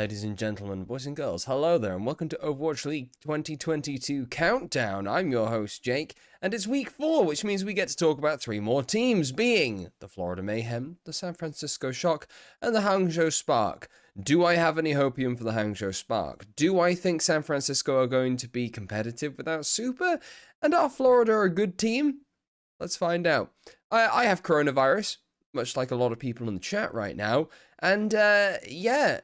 Ladies and gentlemen, boys and girls, hello there, and welcome to Overwatch League 2022 Countdown. I'm your host, Jake, and it's week 4, which means we get to talk about 3 more teams, being the Florida Mayhem, the San Francisco Shock, and the Hangzhou Spark. Do I have any hopium for the Hangzhou Spark? Do I think San Francisco are going to be competitive without Super? And are Florida a good team? Let's find out. I have coronavirus, much like a lot of people in the chat right now, and yeah.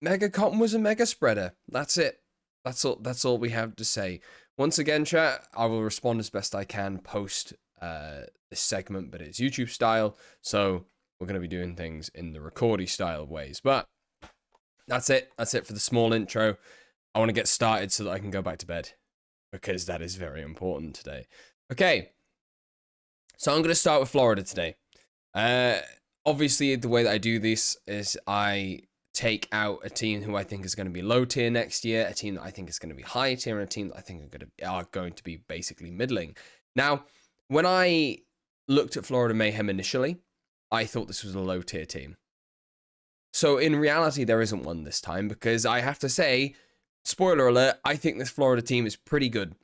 Mega Cotton was a mega spreader. That's it. That's all we have to say. Once again, chat, I will respond as best I can post this segment, but it's YouTube style, so we're going to be doing things in the recordy style ways. But that's it. That's it for the small intro. I want to get started so that I can go back to bed, because that is very important today. Okay, so I'm going to start with Florida today. Obviously, the way that I do this is I take out a team who I think is going to be low tier next year, a team that I think is going to be high tier, and a team that I think are going to be basically middling. Now, when I looked at Florida Mayhem initially, I thought this was a low tier team. So in reality, there isn't one this time, because I have to say, spoiler alert, I think this Florida team is pretty good.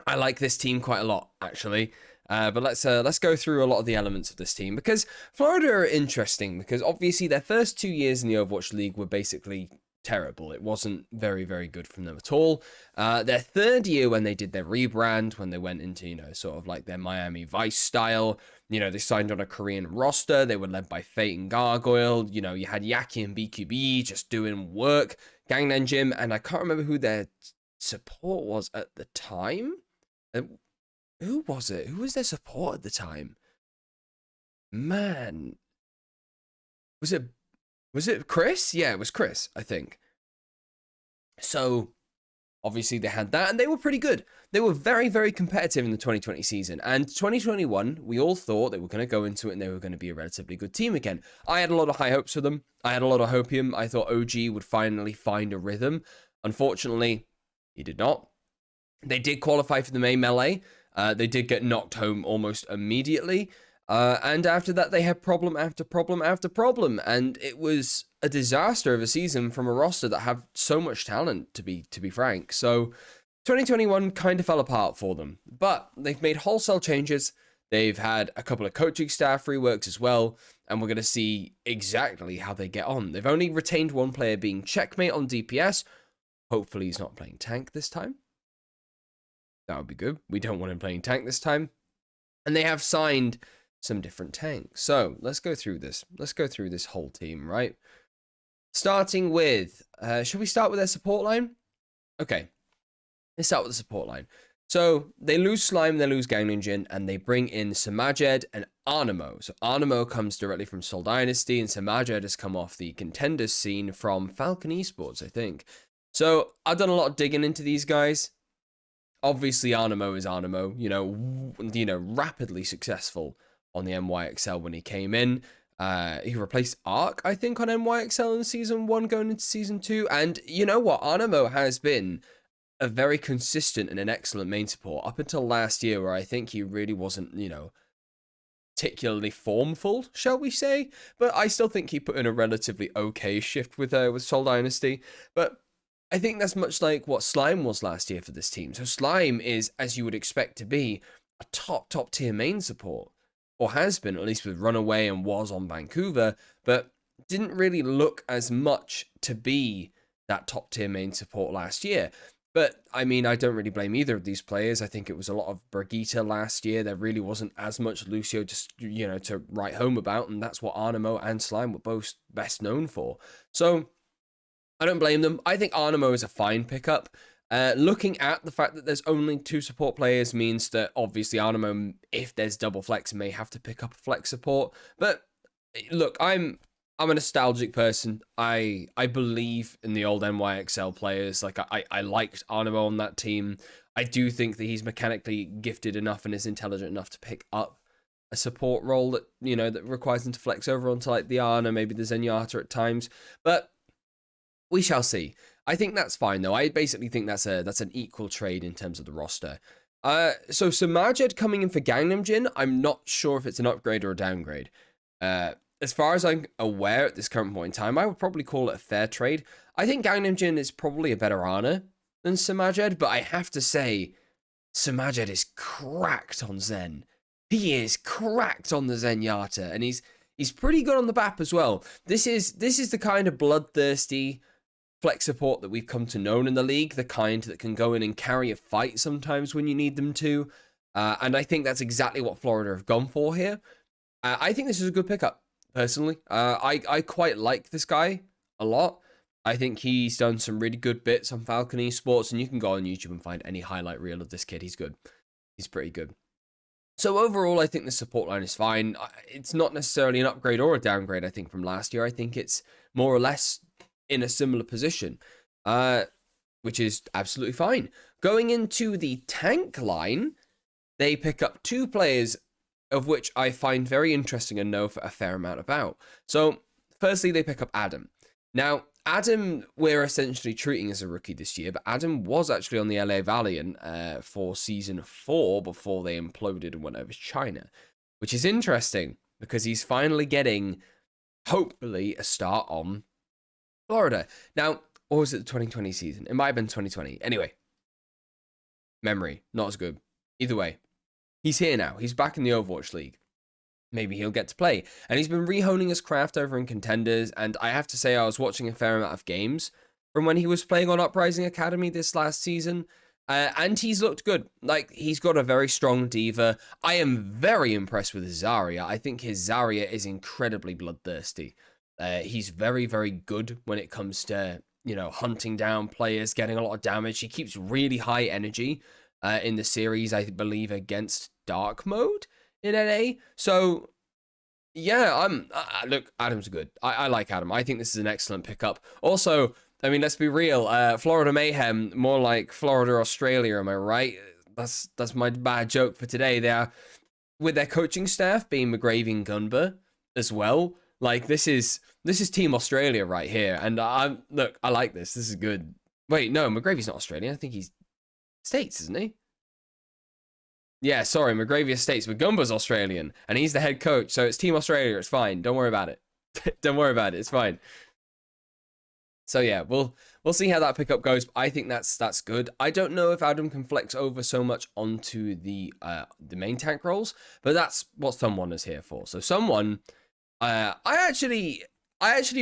I like this team quite a lot, actually. But let's go through a lot of the elements of this team, because Florida are interesting, because obviously their first 2 years in the Overwatch League were basically terrible. It wasn't very, very good from them at all. Their third year, when they did their rebrand, when they went into, sort of like their Miami Vice style, they signed on a Korean roster. They were led by Fate and Gargoyle. You had Yaki and BQB just doing work, Gangnam Jim, and I can't remember who their support was at the time. Who was it? Who was their support at the time? Man. Was it Chris? Yeah, it was Chris, I think. So, obviously they had that, and they were pretty good. They were very, very competitive in the 2020 season. And 2021, we all thought they were going to go into it and they were going to be a relatively good team again. I had a lot of high hopes for them. I had a lot of hopium. I thought OG would finally find a rhythm. Unfortunately, he did not. They did qualify for the May Melee. They did get knocked home almost immediately. And after that, they had problem after problem after problem. And it was a disaster of a season from a roster that have so much talent, to be frank. So 2021 kind of fell apart for them. But they've made wholesale changes. They've had a couple of coaching staff reworks as well. And we're going to see exactly how they get on. They've only retained one player being Checkmate on DPS. Hopefully he's not playing tank this time. That would be good. We don't want him playing tank this time. And they have signed some different tanks. So let's go through this. Let's go through this whole team, right? Starting with, should we start with their support line? Okay, let's start with the support line. So they lose Slime, they lose Gangnam Jin, and they bring in Samajed and Arnamo. So Arnamo comes directly from Seoul Dynasty, and Samajed has come off the contenders scene from Falcon Esports, I think. So I've done a lot of digging into these guys. Obviously, Arnamo is Arnamo, rapidly successful on the NYXL when he came in. He replaced Arc, I think, on NYXL in Season 1 going into Season 2. And you know what? Arnamo has been a very consistent and an excellent main support up until last year, where I think he really wasn't, particularly formful, shall we say. But I still think he put in a relatively okay shift with Seoul Dynasty. But I think that's much like what Slime was last year for this team. So Slime is, as you would expect to be, a top tier main support, or has been, at least with Runaway and was on Vancouver, but didn't really look as much to be that top tier main support last year. But I mean, I don't really blame either of these players. I think it was a lot of Brigitte last year. There really wasn't as much Lucio to write home about, and that's what Arnamo and Slime were both best known for. So I don't blame them. I think Arnamo is a fine pickup. Looking at the fact that there's only 2 support players means that obviously Arnamo, if there's double flex, may have to pick up a flex support. But look, I'm a nostalgic person. I believe in the old NYXL players. Like I liked Arnamo on that team. I do think that he's mechanically gifted enough and is intelligent enough to pick up a support role that that requires him to flex over onto like the Ana, maybe the Zenyatta at times. But we shall see. I think that's fine, though. I basically think that's an equal trade in terms of the roster. So Samajed coming in for Gangnam Jin, I'm not sure if it's an upgrade or a downgrade. as far as I'm aware at this current point in time, I would probably call it a fair trade. I think Gangnam Jin is probably a better Ana than Samajed, but I have to say, Samajed is cracked on Zen. He is cracked on the Zenyatta, and he's pretty good on the BAP as well. This is the kind of bloodthirsty flex support that we've come to know in the league, the kind that can go in and carry a fight sometimes when you need them to. And I think that's exactly what Florida have gone for here. I think this is a good pickup, personally. I quite like this guy a lot. I think he's done some really good bits on Falcon Esports, and you can go on YouTube and find any highlight reel of this kid. He's good. He's pretty good. So overall, I think the support line is fine. It's not necessarily an upgrade or a downgrade, I think, from last year. I think it's more or less in a similar position, which is absolutely fine. Going into the tank line, they pick up 2 players, of which I find very interesting and know for a fair amount about. So, firstly, they pick up Adam. Now, Adam, we're essentially treating as a rookie this year, but Adam was actually on the LA Valiant for Season 4 before they imploded and went over to China, which is interesting because he's finally getting, hopefully, a start on Florida. Now, or was it the 2020 season? It might have been 2020. Anyway, memory, not as good. Either way, he's here now. He's back in the Overwatch League. Maybe he'll get to play. And he's been rehoning his craft over in Contenders, and I have to say I was watching a fair amount of games from when he was playing on Uprising Academy this last season, and he's looked good. Like, he's got a very strong diva. I am very impressed with his Zarya. I think his Zarya is incredibly bloodthirsty. He's very, very good when it comes to, you know, hunting down players, getting a lot of damage. He keeps really high energy in the series, I believe, against Dark Mode in NA. So, yeah, look, Adam's good. I like Adam. I think this is an excellent pickup. Also, I mean, let's be real. Florida Mayhem, more like Florida Australia, am I right? That's my bad joke for today. They are, with their coaching staff being McGravy and Gunber as well. Like, this is Team Australia right here. And look, I like this. This is good. Wait, no, McGravy's not Australian. I think he's States, isn't he? Yeah, sorry, McGravy is States, but Gumba's Australian, and he's the head coach, so it's Team Australia. It's fine. Don't worry about it. Don't worry about it. It's fine. So yeah, we'll see how that pickup goes. I think that's good. I don't know if Adam can flex over so much onto the main tank roles, but that's what Someone is here for. So Someone, I actually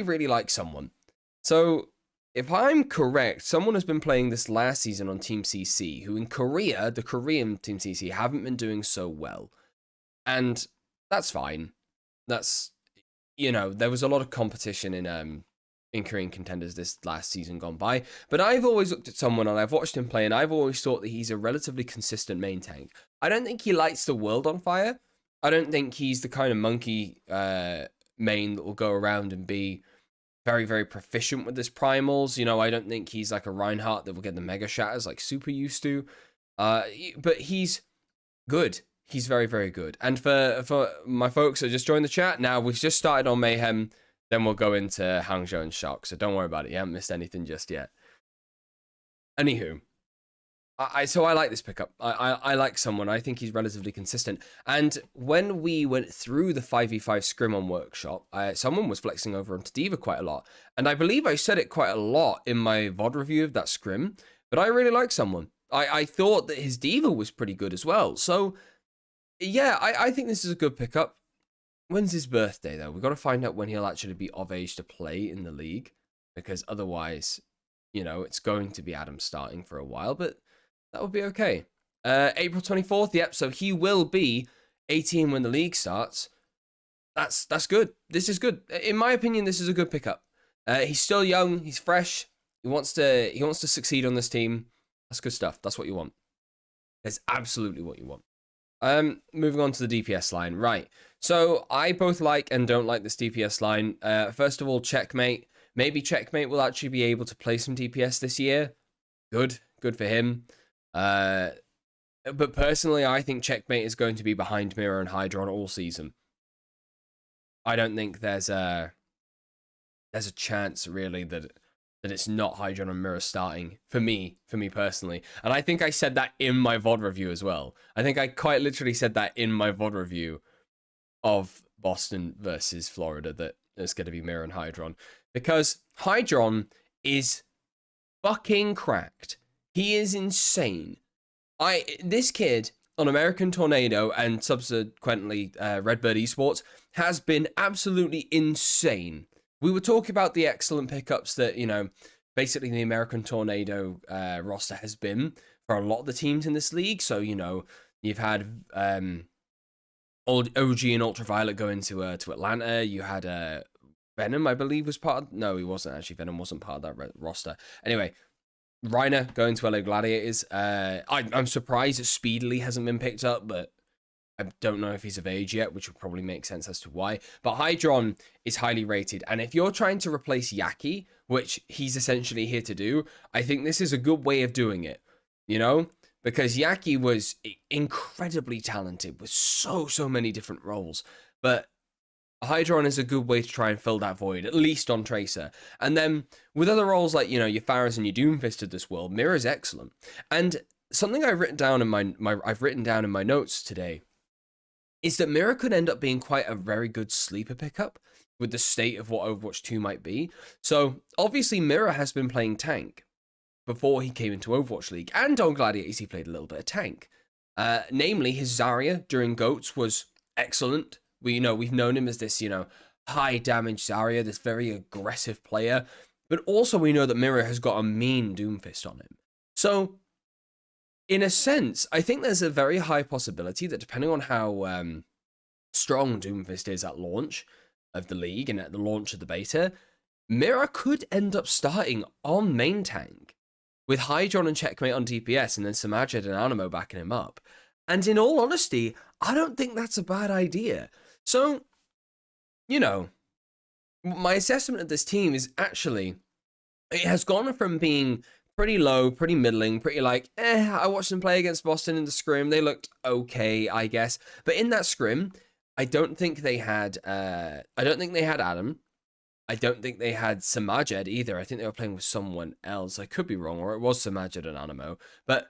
really like Someone. So if I'm correct, Someone has been playing this last season on Team CC, who in Korea, the Korean Team CC, haven't been doing so well. And that's fine. That's, you know, there was a lot of competition in Korean Contenders this last season gone by. But I've always looked at Someone and I've watched him play, and I've always thought that he's a relatively consistent main tank. I don't think he lights the world on fire. I don't think he's the kind of monkey main that will go around and be very, very proficient with his primals. You know, I don't think he's like a Reinhardt that will get the mega shatters like Super used to. But he's good. He's very, very good. And for my folks that just joined the chat, now we've just started on Mayhem, then we'll go into Hangzhou and Shock. So don't worry about it. You haven't missed anything just yet. Anywho, so I like this pickup. I like Someone. I think he's relatively consistent. And when we went through the 5v5 scrim on Workshop, Someone was flexing over onto D.Va quite a lot. And I believe I said it quite a lot in my VOD review of that scrim, but I really like Someone. I thought that his D.Va was pretty good as well. So, yeah, I think this is a good pickup. When's his birthday, though? We've got to find out when he'll actually be of age to play in the league, because otherwise, you know, it's going to be Adam starting for a while, but that would be okay. April 24th, yep, so he will be 18 when the league starts. That's good. This is good. In my opinion, this is a good pickup. He's still young, he's fresh. He wants to succeed on this team. That's good stuff. That's what you want. That's absolutely what you want. Moving on to the DPS line. Right. So I both like and don't like this DPS line. First of all, Checkmate. Maybe Checkmate will actually be able to play some DPS this year. Good for him. But personally, I think Checkmate is going to be behind Mirror and Hydron all season. I don't think there's a chance really that it's not Hydron and Mirror starting for me personally. And I think I said that in my VOD review as well. I think I quite literally said that in my VOD review of Boston versus Florida that it's going to be Mirror and Hydron, because Hydron is fucking cracked. He is insane. This kid on American Tornado and subsequently Redbird Esports has been absolutely insane. We were talking about the excellent pickups that, you know, basically the American Tornado roster has been for a lot of the teams in this league. So, you know, you've had OG and Ultraviolet going to Atlanta. You had Venom, I believe, was part of... No, he wasn't actually. Venom wasn't part of that roster. Anyway, Reiner going to LA Gladiators. I'm surprised that Speedily hasn't been picked up, but I don't know if he's of age yet, which would probably make sense as to why. But Hydron is highly rated, and if you're trying to replace Yaki, which he's essentially here to do, I think this is a good way of doing it, you know? Because Yaki was incredibly talented with so many different roles, but Hydron is a good way to try and fill that void, at least on Tracer. And then with other roles like, you know, your Pharos and your Doomfist of this world, Mirror's excellent. And something I've written down in my notes today is that Mirror could end up being quite a very good sleeper pickup with the state of what Overwatch 2 might be. So obviously Mirror has been playing tank before he came into Overwatch League, and on Gladiators he played a little bit of tank. Namely, his Zarya during GOATS was excellent. We've known him as this, you know, high damage Zarya, this very aggressive player. But also we know that Mirror has got a mean Doomfist on him. So, in a sense, I think there's a very high possibility that depending on how strong Doomfist is at launch of the league and at the launch of the beta, Mirror could end up starting on main tank with Hydron and Checkmate on DPS and then Samajed and Animo backing him up. And in all honesty, I don't think that's a bad idea. So, you know, my assessment of this team is actually, it has gone from being pretty low, pretty middling, pretty like, I watched them play against Boston in the scrim. They looked okay, I guess. But in that scrim, I don't think they had Adam. I don't think they had Samajed either. I think they were playing with someone else. I could be wrong, or it was Samajed and Animo. But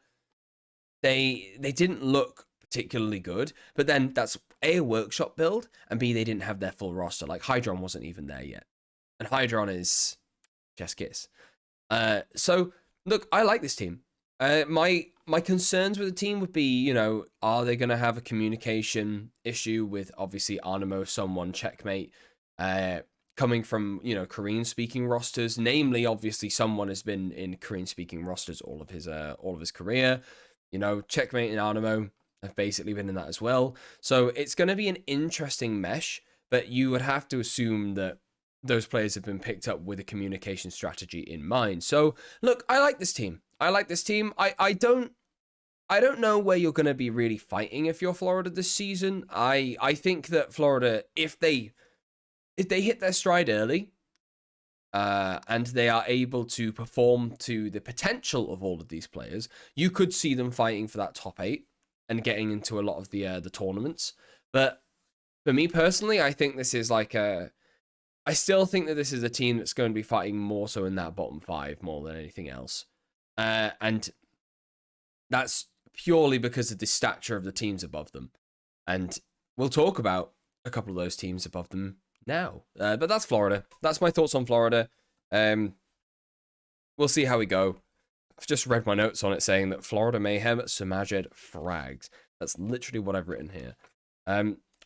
they didn't look particularly good. But then that's A, workshop build, and B, they didn't have their full roster. Like, Hydron wasn't even there yet. And Hydron is just kiss. So, look, I like this team. My concerns with the team would be, you know, are they going to have a communication issue with, obviously, Animo, someone, Checkmate, coming from, you know, Korean-speaking rosters? Namely, obviously, someone has been in Korean-speaking rosters all of his career. You know, Checkmate and Animo have basically been in that as well. So it's going to be an interesting mesh, but you would have to assume that those players have been picked up with a communication strategy in mind. So look, I like this team. I don't know where you're going to be really fighting if you're Florida this season. I think that Florida, if they hit their stride early, and they are able to perform to the potential of all of these players, you could see them fighting for that top 8 and getting into a lot of the tournaments. But for me personally, I think this is like I still think that this is a team that's going to be fighting more so in that bottom 5 more than anything else. And that's purely because of the stature of the teams above them. And we'll talk about a couple of those teams above them now. But that's Florida. That's my thoughts on Florida. We'll see how we go. I've just read my notes on it saying that Florida Mayhem, Samajed frags. That's literally what I've written here.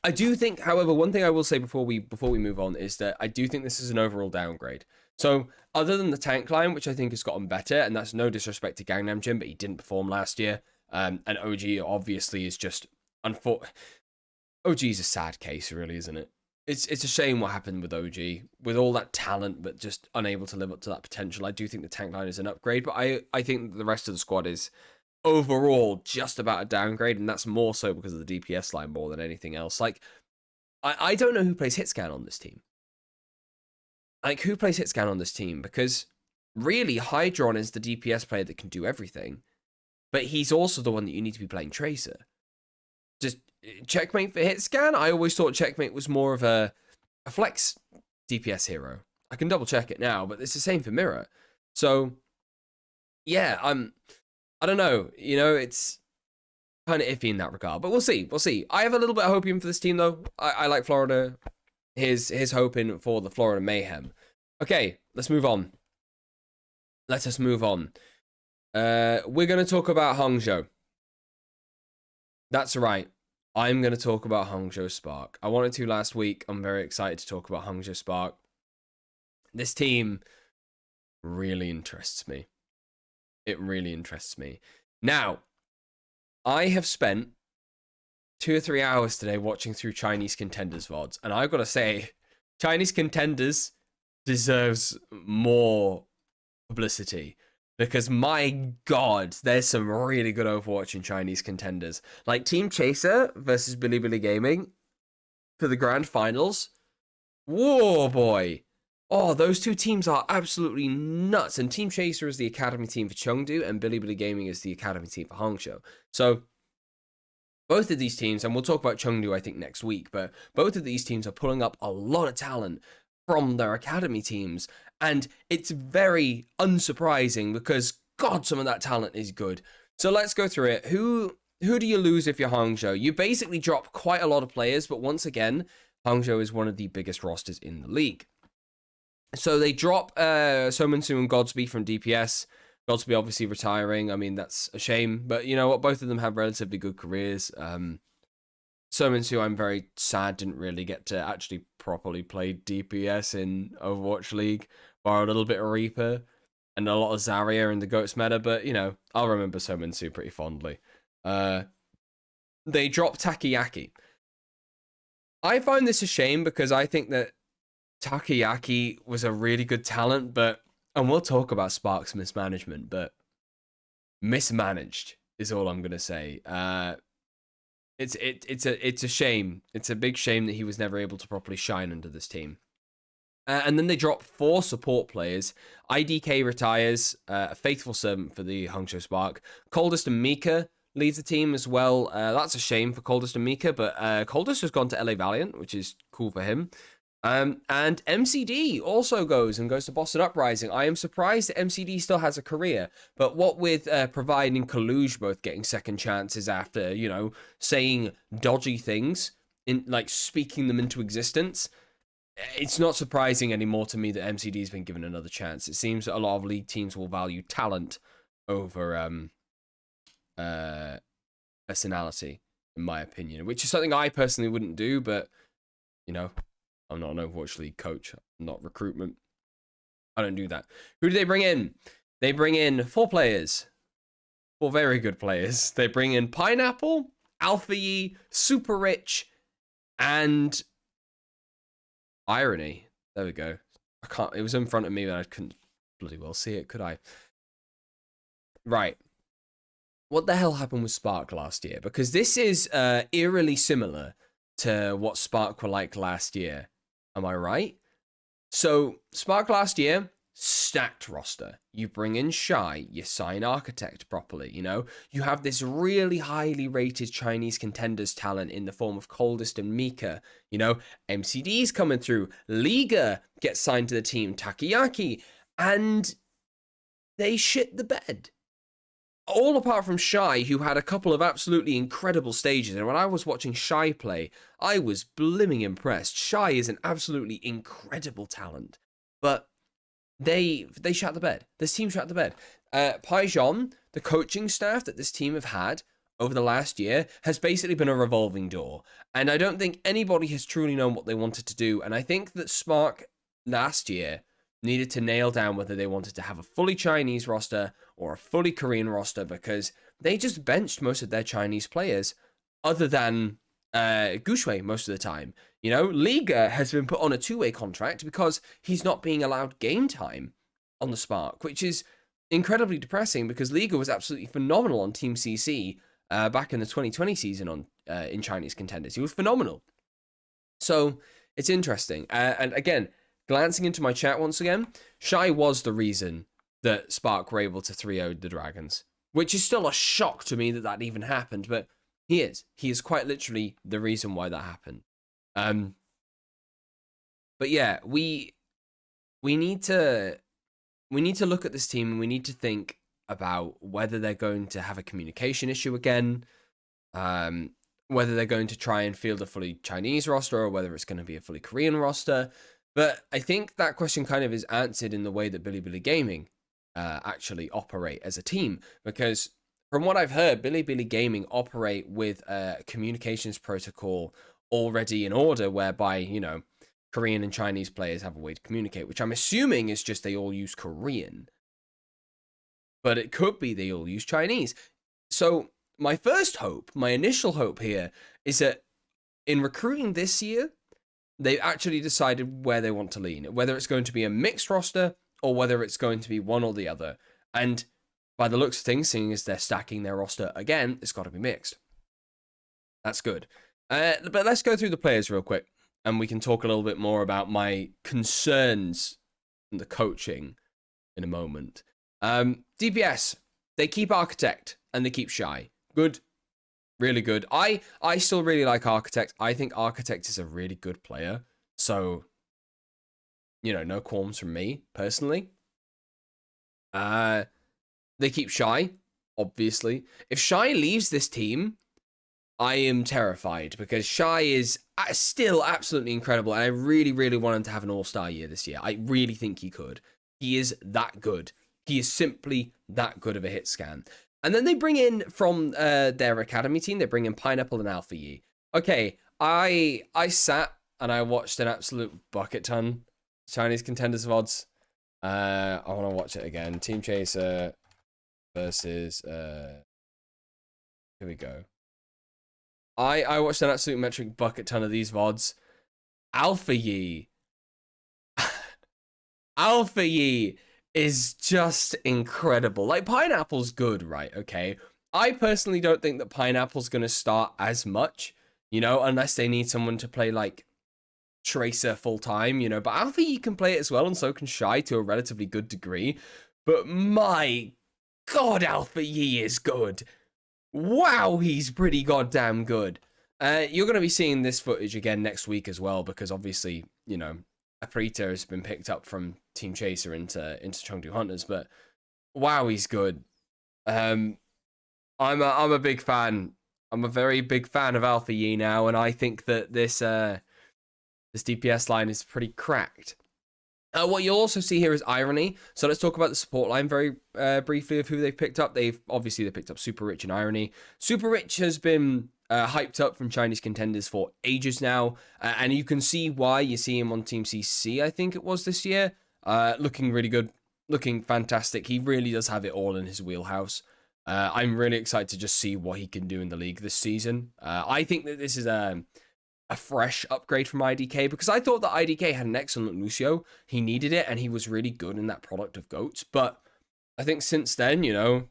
I do think, however, one thing I will say before we move on is that I do think this is an overall downgrade. So, other than the tank line, which I think has gotten better, and that's no disrespect to Gangnam Jim, but he didn't perform last year, and OG obviously is just... OG is a sad case, really, isn't it? It's a shame what happened with OG, with all that talent, but just unable to live up to that potential. I do think the tank line is an upgrade, but I think the rest of the squad is overall just about a downgrade, and that's more so because of the DPS line more than anything else. Like, I don't know who plays Hitscan on this team. Like, who plays Hitscan on this team? Because really, Hydron is the DPS player that can do everything, but he's also the one that you need to be playing Tracer. Just Checkmate for Hitscan? I always thought Checkmate was more of a flex DPS hero. I can double check it now, but it's the same for Mirror. So, yeah, I don't know. You know, it's... kind of iffy in that regard. But we'll see. We'll see. I have a little bit of hopium for this team, though. I like Florida. His hoping for the Florida Mayhem. Okay, let's move on. Let us move on. We're going to talk about Hangzhou. That's right. I'm going to talk about Hangzhou Spark. I wanted to last week. I'm very excited to talk about Hangzhou Spark. This team really interests me. It really interests me. Now, I have spent 2 or 3 hours today watching through Chinese Contenders VODs, and I've got to say, Chinese Contenders deserves more publicity. Because, my God, there's some really good Overwatch in Chinese Contenders. Like, Team Chaser versus Bilibili Gaming for the Grand Finals. Whoa, boy. Oh, those two teams are absolutely nuts. And Team Chaser is the academy team for Chengdu, and Bilibili Gaming is the academy team for Hangzhou. So, both of these teams, and we'll talk about Chengdu, I think, next week, but both of these teams are pulling up a lot of talent from their academy teams. And it's very unsurprising because, God, some of that talent is good. So let's go through it. Who do you lose if you're Hangzhou? You basically drop quite a lot of players, but once again, Hangzhou is one of the biggest rosters in the league. So they drop Sominsu and Godsby from DPS. Godsby obviously retiring. I mean, that's a shame. But you know what? Both of them have relatively good careers. Sominsu, I'm very sad, didn't really get to actually properly play DPS in Overwatch League. Bar a little bit of Reaper and a lot of Zarya in the GOATS meta, but, you know, I'll remember Sominsu pretty fondly. They dropped Takoyaki. I find this a shame because I think that Takoyaki was a really good talent, but, and we'll talk about Spark's mismanagement, but mismanaged is all I'm going to say. It's a shame. It's a big shame that he was never able to properly shine under this team. And then they drop 4 support players. IDK retires, a faithful servant for the Hangzhou Spark. Coldest and Mika leads the team as well. That's a shame for Coldest and Mika, but Coldest has gone to LA Valiant, which is cool for him. And MCD also goes to Boston Uprising. I am surprised that MCD still has a career, but what with Provide and Kaluge both getting second chances after, you know, saying dodgy things, in like speaking them into existence, it's not surprising anymore to me that MCD's been given another chance. It seems that a lot of league teams will value talent over personality, in my opinion, which is something I personally wouldn't do, but, you know, I'm not an Overwatch League coach. I'm not recruitment. I don't do that. Who do they bring in? They bring in 4 players. 4 very good players. They bring in Pineapple, Alpha Yi, Super Rich, and Irony. There we go. I can't. It was in front of me, but I couldn't bloody well see it, could I? Right. What the hell happened with Spark last year? Because this is eerily similar to what Spark were like last year. Am I right? So, Spark last year, stacked roster. You bring in Shy, you sign Architect properly, you know? You have this really highly rated Chinese Contenders talent in the form of Coldest and Mika, you know? MCD's coming through, Liga gets signed to the team, Takoyaki, and they shit the bed. All apart from Shy, who had a couple of absolutely incredible stages. And when I was watching Shy play, I was blimming impressed. Shy is an absolutely incredible talent. But they shut the bed. This team shut the bed. Paijon, the coaching staff that this team have had over the last year, has basically been a revolving door. And I don't think anybody has truly known what they wanted to do. And I think that Spark last year needed to nail down whether they wanted to have a fully Chinese roster or a fully Korean roster, because they just benched most of their Chinese players other than Gushui most of the time. You know, Liga has been put on a 2-way contract because he's not being allowed game time on the Spark, which is incredibly depressing because Liga was absolutely phenomenal on Team CC back in the 2020 season on in Chinese Contenders. He was phenomenal. So it's interesting. And again, glancing into my chat once again, Shy was the reason that Spark were able to 3-0 the Dragons, which is still a shock to me that that even happened, but he is. He is quite literally the reason why that happened. But yeah, we need to look at this team and we need to think about whether they're going to have a communication issue again, Whether they're going to try and field a fully Chinese roster or whether it's going to be a fully Korean roster. But I think that question kind of is answered in the way that Bilibili Gaming actually operate as a team. Because from what I've heard, Bilibili Gaming operate with a communications protocol already in order, whereby, you know, Korean and Chinese players have a way to communicate, which I'm assuming is just they all use Korean. But it could be they all use Chinese. So my first hope, my initial hope here, is that in recruiting this year, they've actually decided where they want to lean, whether it's going to be a mixed roster or whether it's going to be one or the other. And by the looks of things, seeing as they're stacking their roster again, it's got to be mixed. That's good. But let's go through the players real quick, and we can talk a little bit more about my concerns in the coaching in a moment. DPS, they keep Architect and they keep Shy. Good. Really good. I still really like Architect. I think Architect is a really good player. So, you know, no qualms from me, personally. They keep Shy, obviously. If Shy leaves this team, I am terrified because Shy is still absolutely incredible. And I really, really want him to have an all-star year this year. I really think he could. He is that good. He is simply that good of a hit scan. And then they bring in from their academy team, they bring in Pineapple and Alpha Yi. Okay, I sat and I watched an absolute bucket ton Chinese Contenders VODs. I want to watch it again. Team Chaser versus... here we go. I watched an absolute metric bucket ton of these VODs. Alpha Yi. Alpha Yi is just incredible. Like, Pineapple's good, right? Okay. I personally don't think that Pineapple's going to start as much, you know, unless they need someone to play, like, Tracer full-time, you know. But Alpha Yi can play it as well, and so can Shy to a relatively good degree. But my God, Alpha Yi is good. Wow, he's pretty goddamn good. You're going to be seeing this footage again next week as well, because obviously, you know, Aprita has been picked up from Team Chaser into Chengdu Hunters, but wow, he's good. I'm a big fan. I'm a very big fan of Alpha Yi now, and I think that this DPS line is pretty cracked. What you'll also see here is Irony. So let's talk about the support line very briefly of who they've picked up. They picked up Super Rich and Irony. Super Rich has been hyped up from Chinese Contenders for ages now, and you can see why. You see him on Team CC, I think it was this year, looking really good, looking fantastic. He really does have it all in his wheelhouse. I'm really excited to just see what he can do in the league this season. I think that this is a fresh upgrade from IDK, because I thought that IDK had an excellent Lucio. He needed it, and he was really good in that product of GOATs. But I think since then, you know,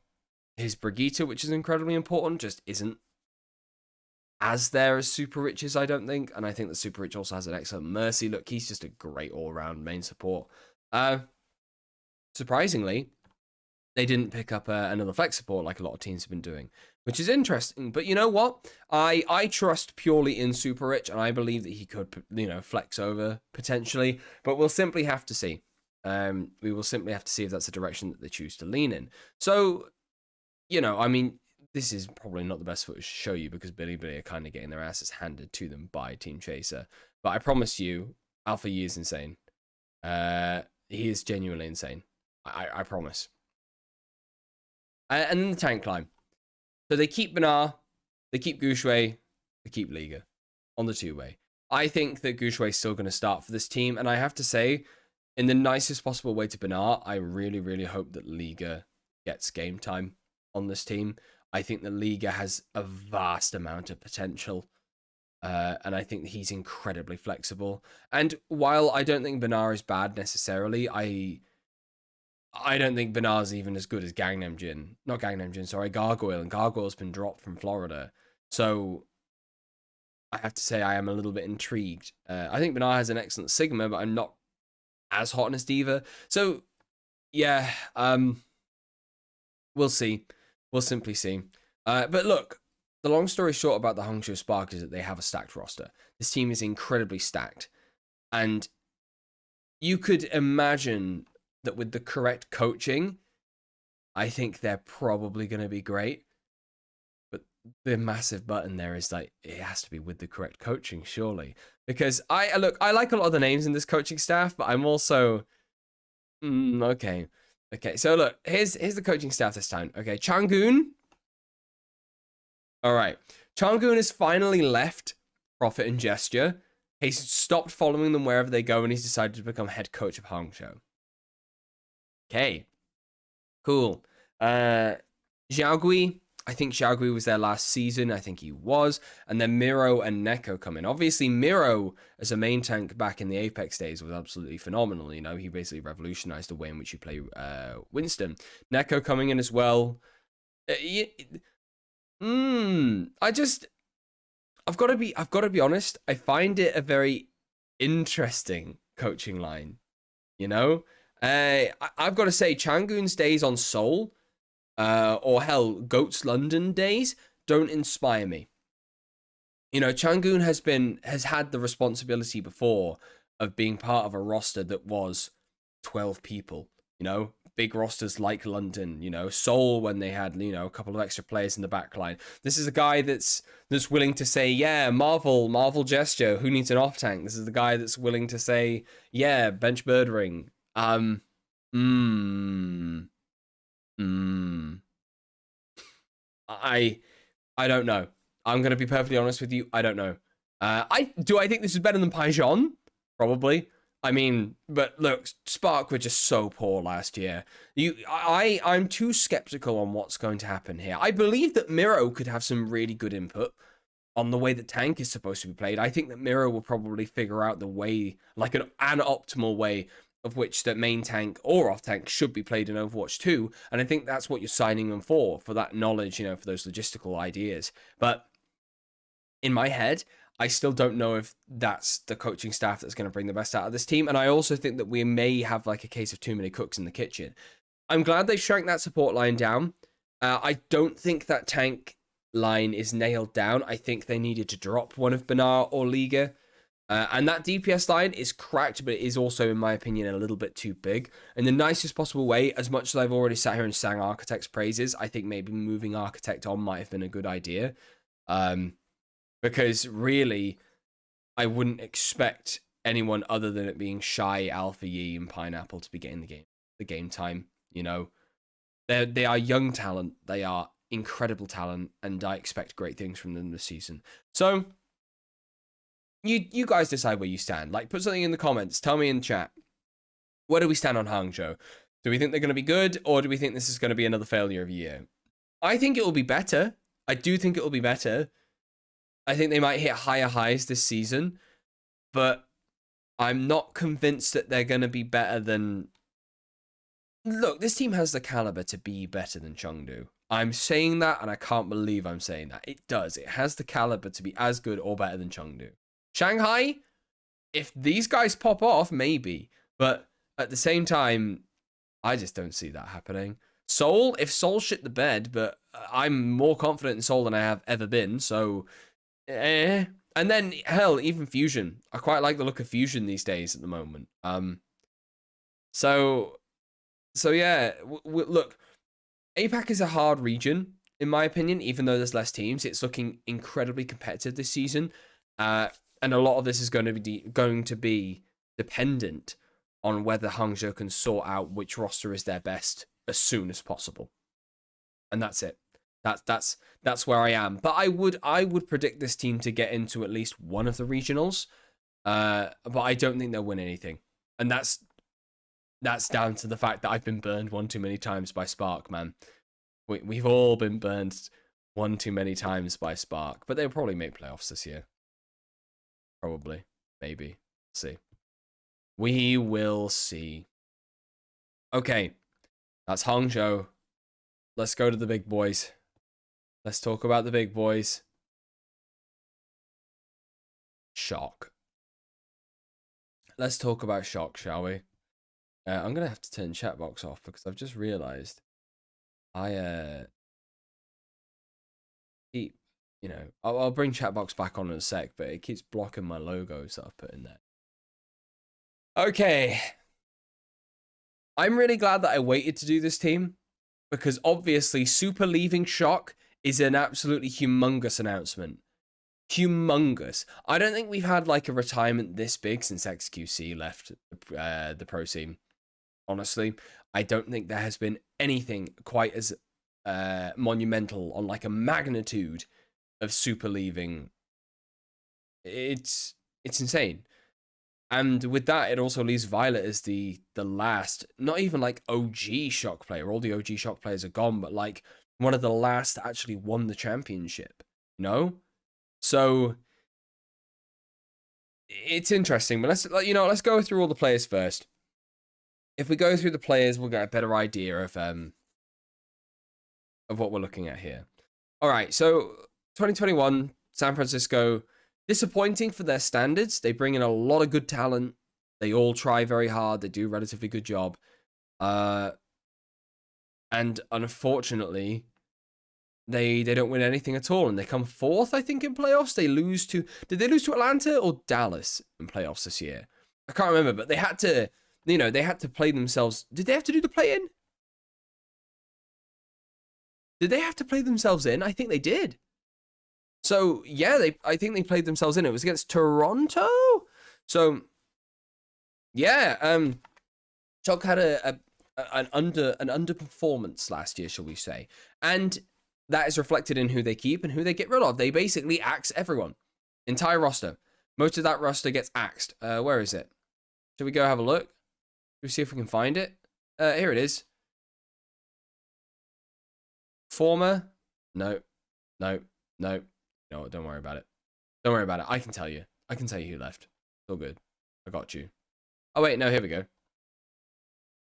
his Brigitte, which is incredibly important, just isn't as there as Super Rich is, I don't think. And I think that Super Rich also has an excellent Mercy. Look, he's just a great all-round main support. Surprisingly, they didn't pick up another flex support like a lot of teams have been doing, which is interesting. But you know what? I trust purely in Super Rich, and I believe that he could, you know, flex over potentially. But we'll simply have to see. We will simply have to see if that's a direction that they choose to lean in. So, you know, I mean, this is probably not the best footage to show you because Bilibili are kind of getting their asses handed to them by Team Chaser. But I promise you, Alpha Yi is insane. He is genuinely insane. I promise. And then the tank line. So they keep Benar, they keep Gushui, they keep Liga on the two-way. I think that Gushui is still going to start for this team. And I have to say, in the nicest possible way to Benar, I really, really hope that Liga gets game time on this team. I think that Liga has a vast amount of potential. And I think that he's incredibly flexible. And while I don't think Benar is bad necessarily, I don't think Benar's even as good as Gangnam Jin. Not Gangnam Jin, sorry, Gargoyle. And Gargoyle's been dropped from Florida. So I have to say I am a little bit intrigued. I think Benar has an excellent Sigma, but I'm not as hot on his Diva. So, yeah, we'll see. We'll simply see. But look, the long story short about the Hangzhou Spark is that they have a stacked roster. This team is incredibly stacked. And you could imagine that with the correct coaching, I think they're probably going to be great. But the massive button there is like, it has to be with the correct coaching, surely. Because I like a lot of the names in this coaching staff, but I'm also, okay. Okay, so look, here's the coaching staff this time. Okay, Changun. All right. Changun has finally left Profit and Gesture. He's stopped following them wherever they go, and he's decided to become head coach of Hangzhou. Okay. Cool. Xiaogui. I think Xiaogui was there last season. I think he was. And then Miro and Neko come in. Obviously, Miro, as a main tank back in the Apex days, was absolutely phenomenal. You know, he basically revolutionized the way in which you play Winston. Neko coming in as well. I've got to be honest. I find it a very interesting coaching line. You know, I've got to say, Changun's days on Seoul, or hell, Goats London days don't inspire me. You know, Changun has had the responsibility before of being part of a roster that was 12 people. You know, big rosters like London, you know, Seoul when they had, you know, a couple of extra players in the back line. This is a guy that's willing to say, yeah, Marvel gesture, who needs an off tank? This is the guy that's willing to say, yeah, bench birdering. I don't know. I'm going to be perfectly honest with you. I don't know. I think this is better than Paijon? Probably. I mean, but look, Spark were just so poor last year. I'm too skeptical on what's going to happen here. I believe that Miro could have some really good input on the way that tank is supposed to be played. I think that Miro will probably figure out the way, like an optimal way of which that main tank or off tank should be played in Overwatch 2. And I think that's what you're signing them for that knowledge, you know, for those logistical ideas. But in my head, I still don't know if that's the coaching staff that's going to bring the best out of this team. And I also think that we may have like a case of too many cooks in the kitchen. I'm glad they shrank that support line down. I don't think that tank line is nailed down. I think they needed to drop one of Benar or Liga. And that DPS line is cracked, but it is also, in my opinion, a little bit too big. In the nicest possible way, as much as I've already sat here and sang Architect's praises, I think maybe moving Architect on might have been a good idea. Because really, I wouldn't expect anyone other than it being Shy, Alpha Yee, and Pineapple to be getting the game time. You know, they are young talent. They are incredible talent, and I expect great things from them this season. So, you guys decide where you stand. Like, put something in the comments. Tell me in chat. Where do we stand on Hangzhou? Do we think they're going to be good, or do we think this is going to be another failure of a year? I think it will be better. I do think it will be better. I think they might hit higher highs this season, but I'm not convinced that they're going to be better than... Look, this team has the caliber to be better than Chengdu. I'm saying that, and I can't believe I'm saying that. It does. It has the caliber to be as good or better than Chengdu. Shanghai, if these guys pop off, maybe. But at the same time, I just don't see that happening. Seoul, if Seoul shit the bed, but I'm more confident in Seoul than I have ever been, so... And then, hell, even Fusion. I quite like the look of Fusion these days at the moment. So yeah, look, APAC is a hard region, in my opinion, even though there's less teams. It's looking incredibly competitive this season. And a lot of this is going to be dependent on whether Hangzhou can sort out which roster is their best as soon as possible. And that's it. That's where I am. But I would predict this team to get into at least one of the regionals. But I don't think they'll win anything. And that's down to the fact that I've been burned one too many times by Spark, man. We've all been burned one too many times by Spark. But they'll probably make playoffs this year. Probably. Maybe. See. We will see. Okay. That's Hangzhou. Let's go to the big boys. Let's talk about the big boys. Shock. Let's talk about Shock, shall we? I'm going to have to turn chat box off because I've just realized I keep, you know, I'll bring chat box back on in a sec, but it keeps blocking my logos that I've put in there. Okay. I'm really glad that I waited to do this team because obviously Super leaving Shock is an absolutely humongous announcement. Humongous. I don't think we've had like a retirement this big since XQC left the pro scene. Honestly, I don't think there has been anything quite as monumental on like a magnitude of Super leaving. It's insane. And with that, it also leaves Violet as the last, not even like OG Shock player. All the OG Shock players are gone, but like one of the last that actually won the championship. No? So it's interesting. But let's go through all the players first. If we go through the players, we'll get a better idea of what we're looking at here. All right, so 2021 San Francisco. Disappointing for their standards. They bring in a lot of good talent. They all try very hard. They do a relatively good job. And unfortunately, they don't win anything at all. And they come fourth, I think, in playoffs. They lose to... Did they lose to Atlanta or Dallas in playoffs this year? I can't remember, but they had to... they had to play themselves... Did they have to do the play-in? Did they have to play themselves in? I think they did. So, yeah, I think they played themselves in. It was against Toronto? So, yeah, Shock had an underperformance last year, shall we say. And that is reflected in who they keep and who they get rid of. They basically axe everyone. Entire roster. Most of that roster gets axed. Where is it? Should we go have a look? Should we see if we can find it? Here it is. Former? No. No, don't worry about it. Don't worry about it. I can tell you. I can tell you who left. It's all good. I got you. Oh, wait. No, here we go.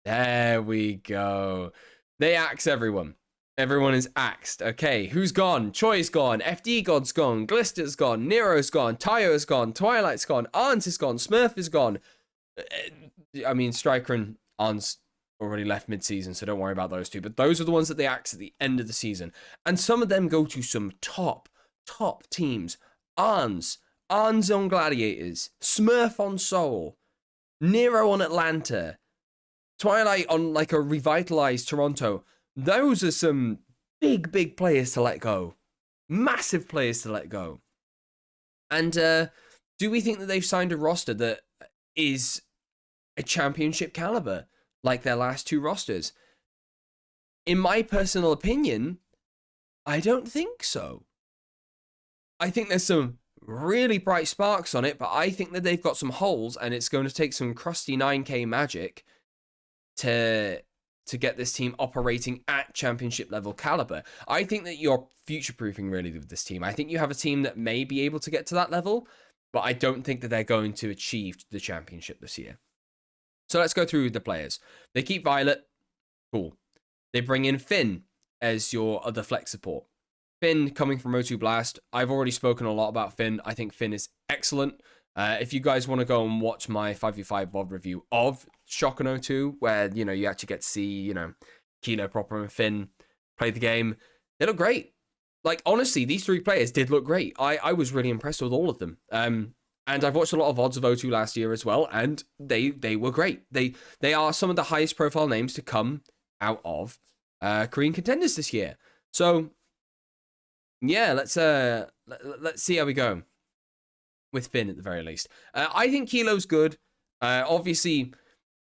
There we go. They axe everyone. Everyone is axed. Okay, who's gone? Choi's gone. FD God's gone. Glister's gone. Nero's gone. Tayo's gone. Twilight's gone. Arns is gone. Smurf is gone. I mean, Striker and Arns already left mid-season, so don't worry about those two. But those are the ones that they axe at the end of the season. And some of them go to some top teams. Arns on Gladiators, Smurf on Seoul, Nero on Atlanta, Twilight on like a revitalized Toronto. Those are some big players to let go. Massive players to let go. And do we think that they've signed a roster that is a championship caliber like their last two rosters? In my personal opinion, I don't think so. I think there's some really bright sparks on it, but I think that they've got some holes, and it's going to take some crusty 9K magic to get this team operating at championship level caliber. I think that you're future-proofing really with this team. I think you have a team that may be able to get to that level, but I don't think that they're going to achieve the championship this year. So let's go through the players. They keep Violet. Cool. They bring in Finn as your other flex support. Finn coming from O2 Blast. I've already spoken a lot about Finn. I think Finn is excellent. If you guys want to go and watch my 5v5 VOD review of Shock and O2, where, you actually get to see, Kilo, Proper, and Finn play the game, they look great. Like, honestly, these three players did look great. I was really impressed with all of them. And I've watched a lot of VODs of O2 last year as well, and they were great. They are some of the highest profile names to come out of Korean contenders this year. So, yeah, let's see how we go with Finn at the very least. I think Kilo's good. Obviously,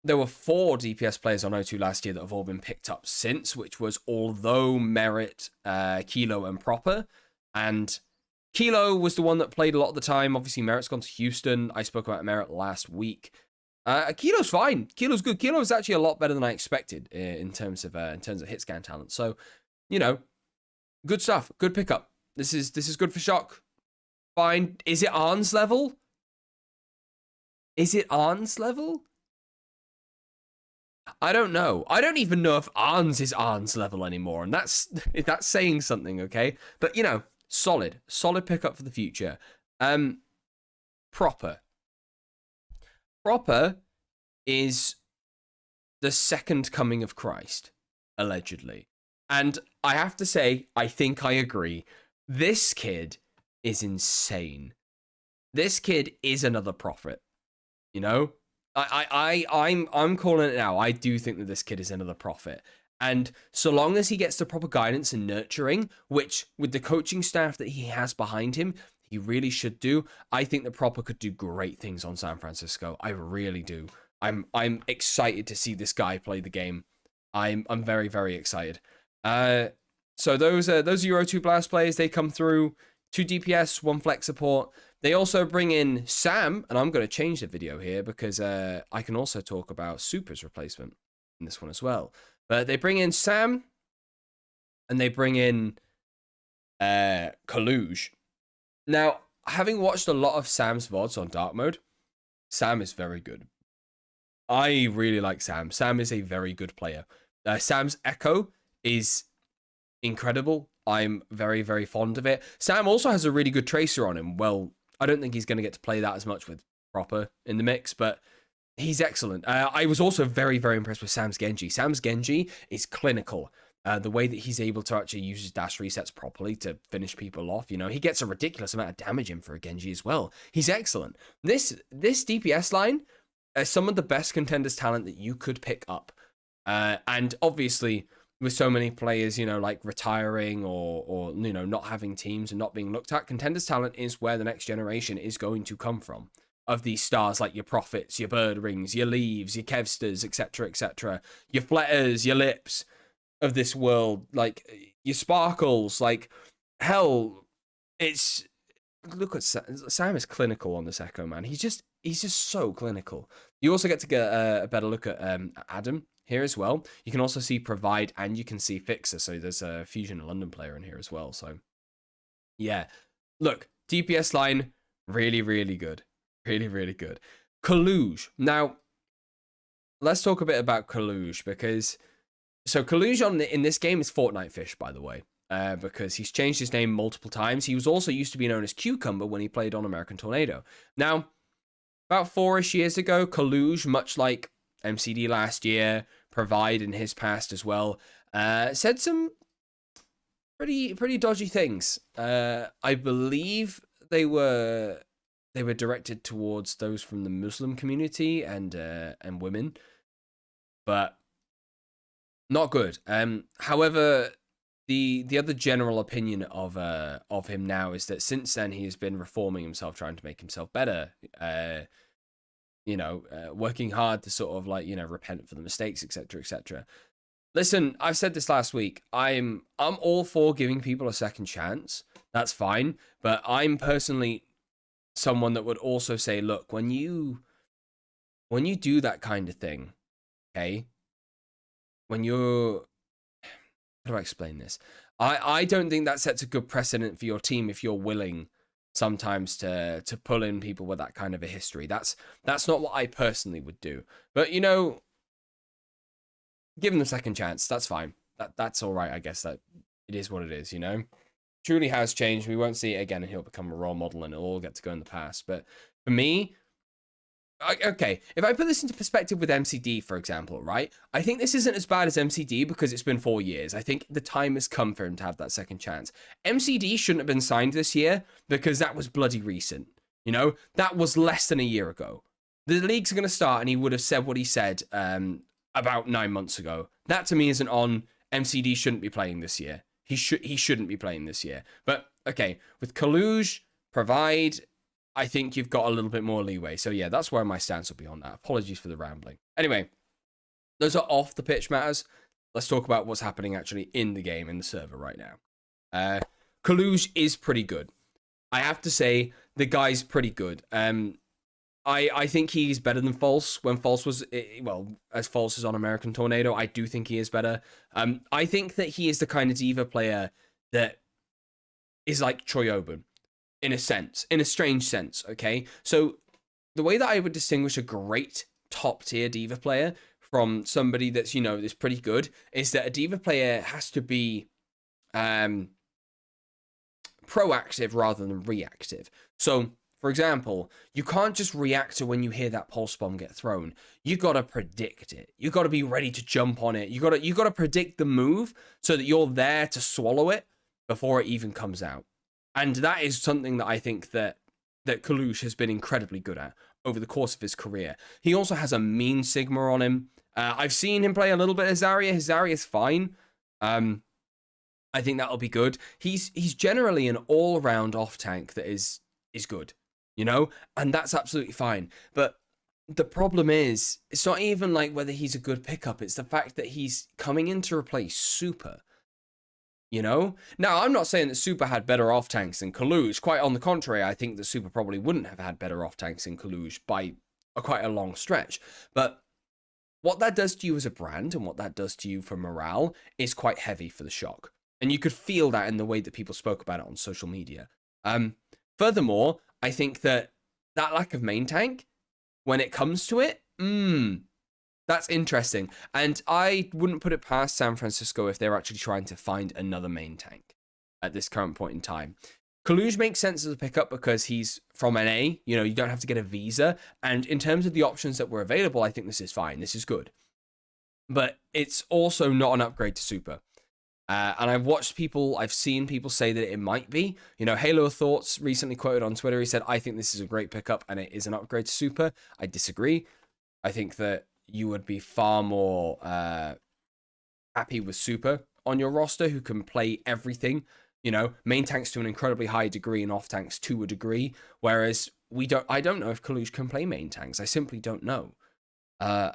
there were 4 DPS players on O2 last year that have all been picked up since, which was although Merit, Kilo, and Proper. And Kilo was the one that played a lot of the time. Obviously, Merit's gone to Houston. I spoke about Merit last week. Kilo's fine. Kilo's good. Kilo is actually a lot better than I expected in terms of hit scan talent. So, good stuff. Good pickup. This is good for Shock. Fine. Is it Arn's level? Is it Arn's level? I don't know. I don't even know if Arn's is Arn's level anymore, and that's saying something, okay? But solid pickup for the future. Proper is the second coming of Christ, allegedly. And I have to say, I think I agree. This kid is insane. This kid is another prophet. I'm calling it now. I do think that this kid is another prophet. And so long as he gets the proper guidance and nurturing, which with the coaching staff that he has behind him, he really should do, I think the Proper could do great things on San Francisco. I really do. I'm excited to see this guy play the game. I'm very, very excited. So those Euro 2 Blast players, they come through, 2 DPS, 1 flex support. They also bring in Sam, and I'm going to change the video here because I can also talk about Super's replacement in this one as well. But they bring in Sam, and they bring in Kaluge. Now, having watched a lot of Sam's VODs on Dark Mode, Sam is very good. I really like Sam. Sam is a very good player. Sam's Echo is incredible. I'm very, very fond of it. Sam also has a really good Tracer on him. Well, I don't think he's going to get to play that as much with Proper in the mix, but he's excellent. I was also very, very impressed with Sam's Genji. Sam's Genji is clinical. The way that he's able to actually use his dash resets properly to finish people off, you know, he gets a ridiculous amount of damage in for a Genji as well. He's excellent. This DPS line is some of the best contenders talent that you could pick up. And obviously, with so many players, you know, like retiring or you know, not having teams and not being looked at, contenders talent is where the next generation is going to come from. Of these stars like your Prophets, your Bird Rings, your Leaves, your Kevsters, etc., etc., your Fletters, your Lips of this world, like your Sparkles, like hell, it's look at Sam is clinical on this Echo, man. He's just so clinical. You also get to get a better look at Adam here as well. You can also see Provide and you can see Fixer. So there's a Fusion London player in here as well. So yeah, look, DPS line really, really good. Really, really good. Kaluge. Now, let's talk a bit about Kaluge because so Kaluge in this game is Fortnite Fish, by the way, because he's changed his name multiple times. He was also used to be known as Cucumber when he played on American Tornado. Now, about 4-ish years ago, Kaluge, much like MCD last year, Provide in his past as well, said some pretty dodgy things. I believe they were directed towards those from the Muslim community and women, but not good. However, the other general opinion of him now is that since then he has been reforming himself, trying to make himself better. You know, working hard to sort of like, you know, repent for the mistakes, etc., etc. Listen, I've said this last week. I'm all for giving people a second chance. That's fine, but I'm personally someone that would also say, look, when you do that kind of thing, okay, when you're, how do I explain this? I don't think that sets a good precedent for your team if you're willing sometimes to pull in people with that kind of a history. That's not what I personally would do. But, you know, give them a second chance. That's fine. That's all right, I guess. That it is what it is, you know? Truly has changed. We won't see it again and he'll become a role model and it'll all get to go in the past. But for me, okay, if I put this into perspective with MCD, for example, right? I think this isn't as bad as MCD because it's been 4 years. I think the time has come for him to have that second chance. MCD shouldn't have been signed this year because that was bloody recent. You know, that was less than a year ago. The league's going to start and he would have said what he said about 9 months ago. That to me isn't on. MCD shouldn't be playing this year. He shouldn't be playing this year. But okay, with Kaluge, Provide, I think you've got a little bit more leeway. So yeah, that's where my stance will be on that. Apologies for the rambling. Anyway, those are off the pitch matters. Let's talk about what's happening actually in the game, in the server right now. Kaluge is pretty good. I have to say, the guy's pretty good. I think he's better than False. When False was, well, as False is on American Tornado, I do think he is better. I think that he is the kind of diva player that is like Troy Oben, in a sense, in a strange sense, okay? So the way that I would distinguish a great top-tier diva player from somebody that's, you know, that's pretty good is that a diva player has to be proactive rather than reactive. So, for example, you can't just react to when you hear that pulse bomb get thrown. You gotta predict it. You gotta be ready to jump on it. You gotta predict the move so that you're there to swallow it before it even comes out. And that is something that I think that Kaluge has been incredibly good at. over the course of his career. He also has a mean Sigma on him. I've seen him play a little bit of Zarya. His Zarya is fine. I think that'll be good. He's generally an all-around off-tank that is good, you know? And that's absolutely fine. But the problem is, it's not even like whether he's a good pickup. It's the fact that he's coming in to replace Super, you know? Now, I'm not saying that Super had better off-tanks than Kalush. Quite on the contrary, I think that Super probably wouldn't have had better off-tanks than Kalush by quite a long stretch. But what that does to you as a brand and what that does to you for morale is quite heavy for the Shock. And you could feel that in the way that people spoke about it on social media. Furthermore, I think that lack of main tank, when it comes to it, that's interesting. And I wouldn't put it past San Francisco if they're actually trying to find another main tank at this current point in time. Kalush makes sense as a pickup because he's from NA. You know, you don't have to get a visa. And in terms of the options that were available, I think this is fine. This is good. But it's also not an upgrade to Super. And I've seen people say that it might be. You know, Halo Thoughts recently quoted on Twitter, he said, I think this is a great pickup and it is an upgrade to Super. I disagree. I think that you would be far more happy with Super on your roster who can play everything. You know, main tanks to an incredibly high degree and off tanks to a degree. Whereas I don't know if Kalush can play main tanks. I simply don't know. And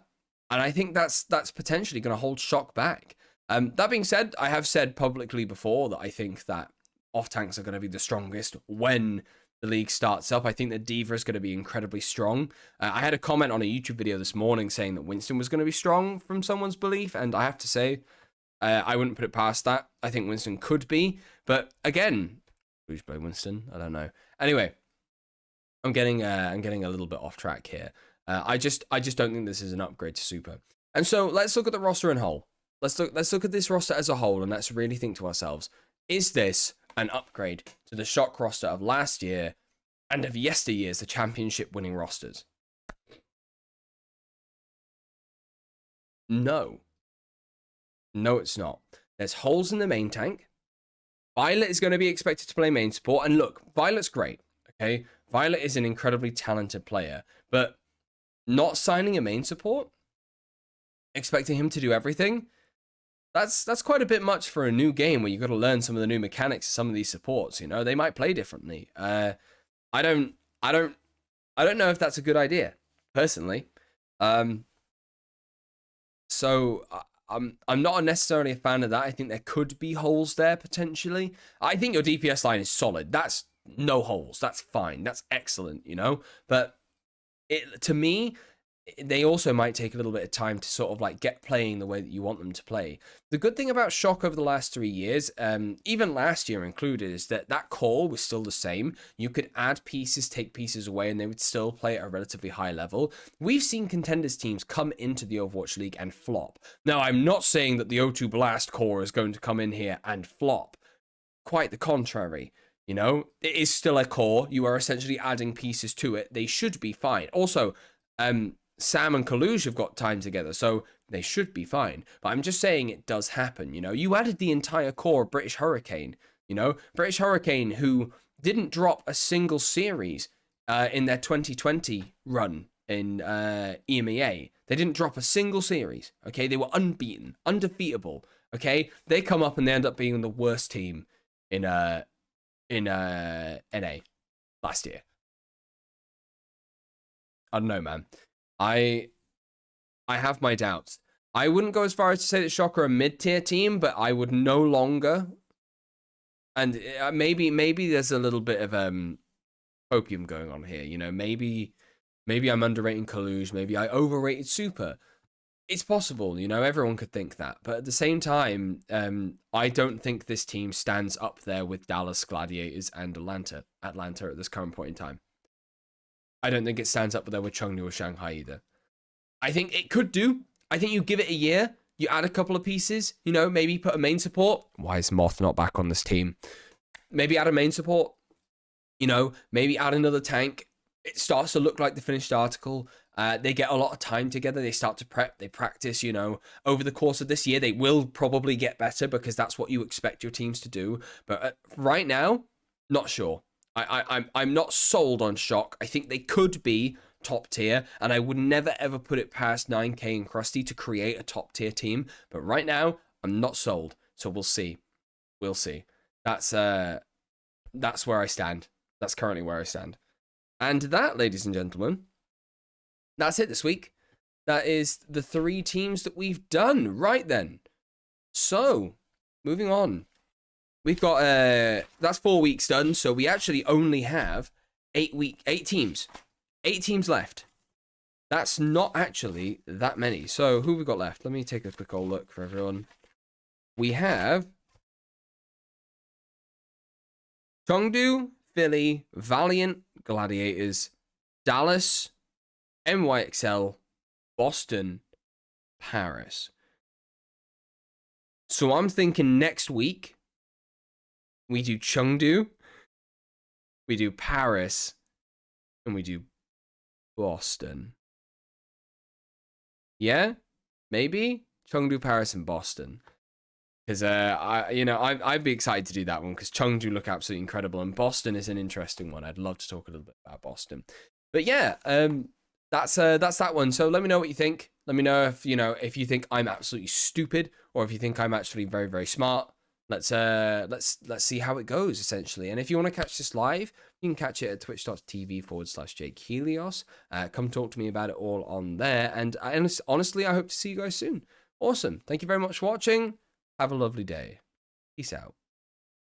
I think that's potentially going to hold Shock back. That being said, I have said publicly before that I think that off-tanks are going to be the strongest when the league starts up. I think that D.Va is going to be incredibly strong. I had a comment on a YouTube video this morning saying that Winston was going to be strong from someone's belief, and I have to say, I wouldn't put it past that. I think Winston could be, but again, who's play Winston? I don't know. Anyway, I'm getting a little bit off track here. I just don't think this is an upgrade to Super. And so let's look at the roster in whole. Let's look at this roster as a whole, and let's really think to ourselves, is this an upgrade to the Shock roster of last year and of yesteryears, the championship winning rosters? No. No, it's not. There's holes in the main tank. Violet is going to be expected to play main support, and look, Violet's great, okay? Violet is an incredibly talented player, but not signing a main support, expecting him to do everything, that's quite a bit much for a new game where you've got to learn some of the new mechanics of some of these supports. You know, they might play differently. I don't know if that's a good idea personally. So I'm not necessarily a fan of that. I think there could be holes there potentially. I think your DPS line is solid. That's no holes. That's fine. That's excellent. You know, but to me, they also might take a little bit of time to sort of like get playing the way that you want them to play. The good thing about Shock over the last 3 years, even last year included, is that core was still the same. You could add pieces, take pieces away, and they would still play at a relatively high level. We've seen contenders teams come into the Overwatch League and flop. Now, I'm not saying that the O2 Blast core is going to come in here and flop. Quite the contrary. You know, it is still a core. You are essentially adding pieces to it. They should be fine. Also, Sam and Kalush have got time together, so they should be fine. But I'm just saying it does happen, you know. You added the entire core of British Hurricane, you know. British Hurricane, who didn't drop a single series in their 2020 run in EMEA. They didn't drop a single series, okay? They were unbeaten, undefeatable, okay? They come up and they end up being the worst team in NA last year. I don't know, man. I have my doubts. I wouldn't go as far as to say that Shock are a mid-tier team, but I would no longer. And maybe there's a little bit of opium going on here. You know, maybe I'm underrating Kalush. Maybe I overrated Super. It's possible. You know, everyone could think that. But at the same time, I don't think this team stands up there with Dallas Gladiators and Atlanta at this current point in time. I don't think it stands up there with Chengdu or Shanghai either. I think it could do. I think you give it a year, you add a couple of pieces, you know, maybe put a main support. Why is Moth not back on this team? Maybe add a main support, you know, maybe add another tank. It starts to look like the finished article. They get a lot of time together. They start to prep. They practice, you know. Over the course of this year, they will probably get better because that's what you expect your teams to do. But right now, not sure. I'm not sold on Shock. I think they could be, top tier, and I would never ever put it past 9K and Krusty to create a top tier team. But right now, I'm not sold, so we'll see. We'll see. That's where I stand. That's currently where I stand. And that, ladies and gentlemen, that's it this week. That is the 3 teams that we've done. Right then. So, moving on. We've got, that's 4 weeks done, so we actually only have 8 teams. 8 teams left. That's not actually that many. So, who have we got left? Let me take a quick old look for everyone. We have Chengdu, Philly, Valiant, Gladiators, Dallas, NYXL, Boston, Paris. So I'm thinking next week, we do Chengdu, we do Paris, and we do Boston. Yeah? Maybe? Chengdu, Paris, and Boston. Because, I'd be excited to do that one, because Chengdu look absolutely incredible, and Boston is an interesting one. I'd love to talk a little bit about Boston. But yeah, that's that one. So let me know what you think. Let me know if you think I'm absolutely stupid, or if you think I'm actually very, very smart. Let's see how it goes, essentially. And if you want to catch this live, you can catch it at twitch.tv/JakeHelios. Come talk to me about it all on there. And honestly, I hope to see you guys soon. Awesome. Thank you very much for watching. Have a lovely day. Peace out.